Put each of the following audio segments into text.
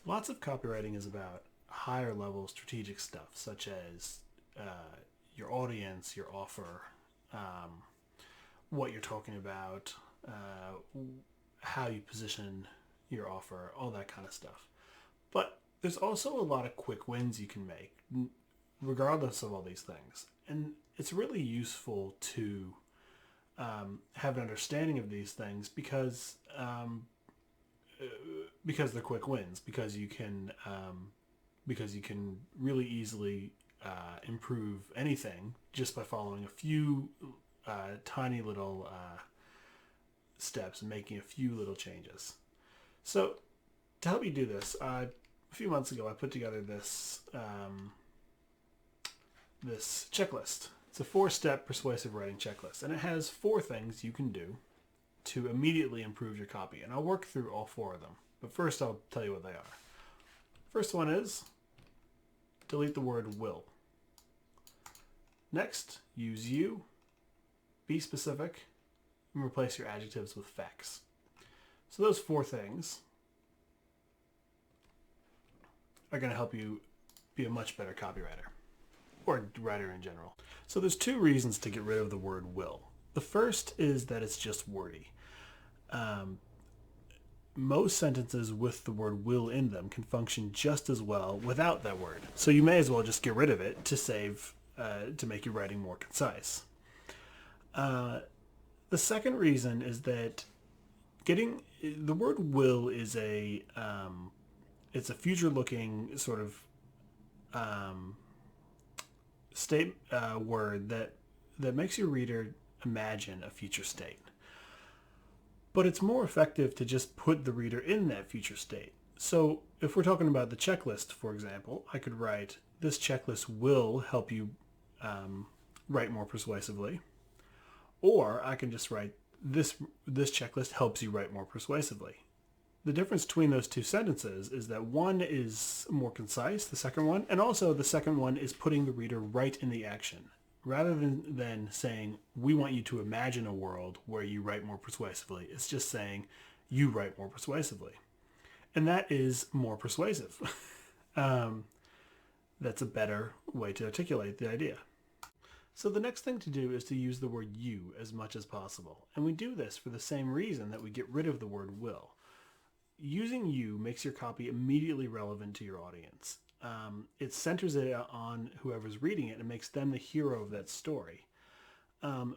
Lots of copywriting is about higher level strategic stuff, such as your audience, your offer, um, what you're talking about, how you position your offer, all that kind of stuff. But there's also a lot of quick wins you can make, regardless of all these things. And it's really useful to have an understanding of these things because they're quick wins. Because you can really easily improve anything just by following a few tiny little steps and making a few little changes. So to help you do this, a few months ago I put together this checklist. It's a 4-step persuasive writing checklist, and it has 4 things you can do to immediately improve your copy. And I'll work through all 4 of them. But first, I'll tell you what they are. First one is delete the word will. Next, use you, be specific, and replace your adjectives with facts. So those 4 things are going to help you be a much better copywriter or writer in general. So there's 2 reasons to get rid of the word will. The first is that it's just wordy. Most sentences with the word will in them can function just as well without that word. So you may as well just get rid of it to make your writing more concise. The second reason is that getting the word will is it's a future-looking sort of state word that makes your reader imagine a future state. But it's more effective to just put the reader in that future state. So if we're talking about the checklist, for example, I could write, this checklist will help you write more persuasively. Or I can just write, this checklist helps you write more persuasively. The difference between those 2 sentences is that one is more concise, the second one, and also the second one is putting the reader right in the action. Rather than saying, we want you to imagine a world where you write more persuasively, it's just saying, you write more persuasively. And that is more persuasive. That's a better way to articulate the idea. So the next thing to do is to use the word you as much as possible. And we do this for the same reason that we get rid of the word will. Using you makes your copy immediately relevant to your audience. It centers it on whoever's reading it and makes them the hero of that story,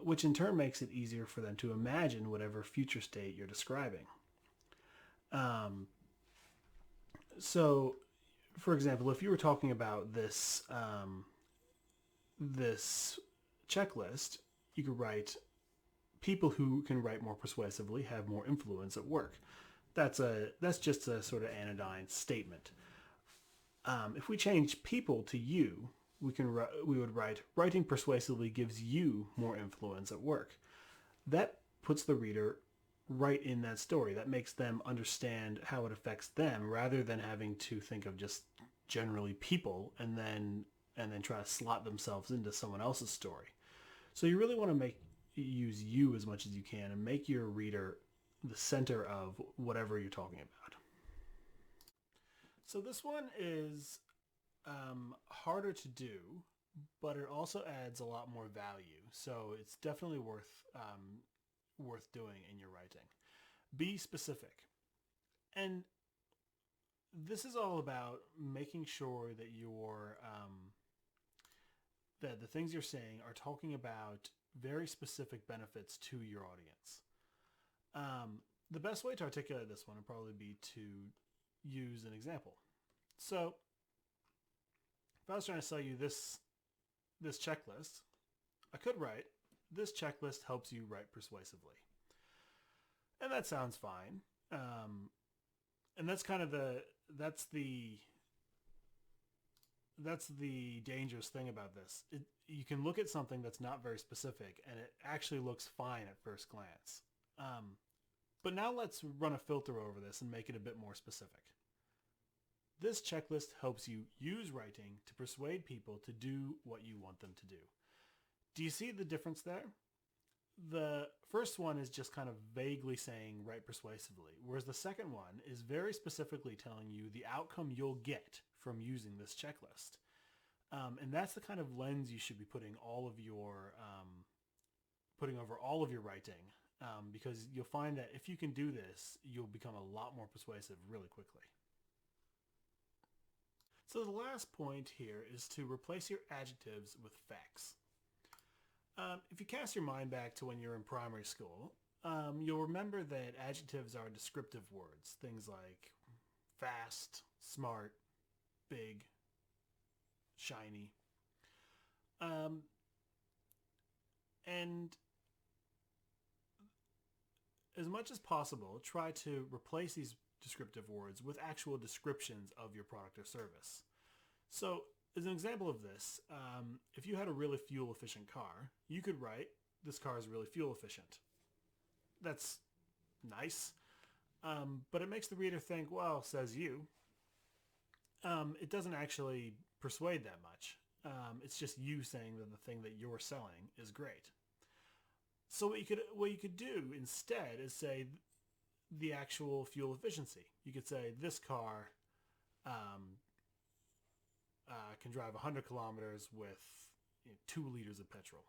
which in turn makes it easier for them to imagine whatever future state you're describing. So, for example, if you were talking about this checklist, you could write, people who can write more persuasively have more influence at work. That's just a sort of anodyne statement. If we change people to you, we would write, writing persuasively gives you more influence at work. That puts the reader right in that story. That makes them understand how it affects them rather than having to think of just generally people and then try to slot themselves into someone else's story. So you really want to use you as much as you can and make your reader the center of whatever you're talking about. So this one is harder to do, but it also adds a lot more value. So it's definitely worth doing in your writing. Be specific. And this is all about making sure that the things you're saying are talking about very specific benefits to your audience. The best way to articulate this one would probably be to use an example. So if I was trying to sell you this checklist, I could write, this checklist helps you write persuasively. And that sounds fine. And that's kind of that's the dangerous thing about this. You can look at something that's not very specific and it actually looks fine at first glance. But now let's run a filter over this and make it a bit more specific. This checklist helps you use writing to persuade people to do what you want them to do. Do you see the difference there? the first one is just kind of vaguely saying write persuasively, whereas the second one is very specifically telling you the outcome you'll get from using this checklist. And that's the kind of lens you should be putting putting over all of your writing, because you'll find that if you can do this, you'll become a lot more persuasive really quickly. So the last point here is to replace your adjectives with facts. If you cast your mind back to when you're in primary school, you'll remember that adjectives are descriptive words. Things like fast, smart, big, shiny. And as much as possible, try to replace these descriptive words with actual descriptions of your product or service. So as an example of this, if you had a really fuel efficient car, you could write, this car is really fuel efficient. That's nice, but it makes the reader think, well, says you. It doesn't actually persuade that much. It's just you saying that the thing that you're selling is great. So what you could do instead is say the actual fuel efficiency. You could say this car can drive 100 kilometers with 2 liters of petrol.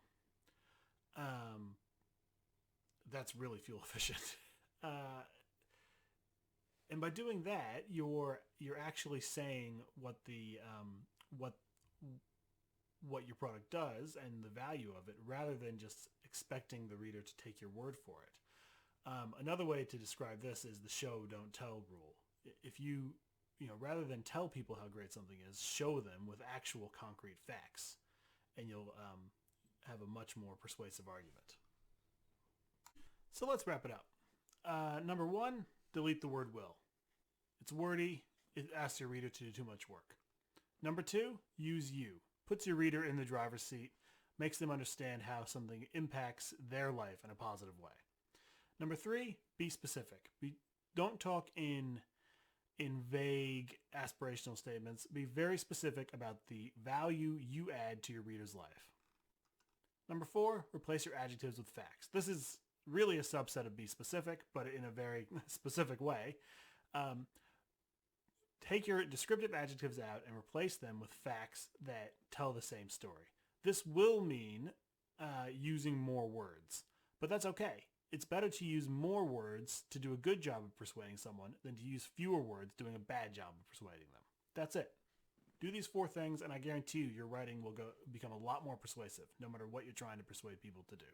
That's really fuel efficient. And by doing that, you're actually saying what what your product does and the value of it, rather than just expecting the reader to take your word for it. Another way to describe this is the show don't tell rule. If you rather than tell people how great something is, show them with actual concrete facts, and you'll have a much more persuasive argument. So let's wrap it up. Number 1, delete the word will. It's wordy. It asks your reader to do too much work. Number 2, use you. Puts your reader in the driver's seat, makes them understand how something impacts their life in a positive way. Number 3, be specific. Don't talk in vague aspirational statements. Be very specific about the value you add to your reader's life. Number 4, replace your adjectives with facts. This is really a subset of be specific, but in a very specific way. Take your descriptive adjectives out and replace them with facts that tell the same story. This will mean using more words, but that's okay. It's better to use more words to do a good job of persuading someone than to use fewer words doing a bad job of persuading them. That's it. Do these 4 things, and I guarantee you your writing will become a lot more persuasive, no matter what you're trying to persuade people to do.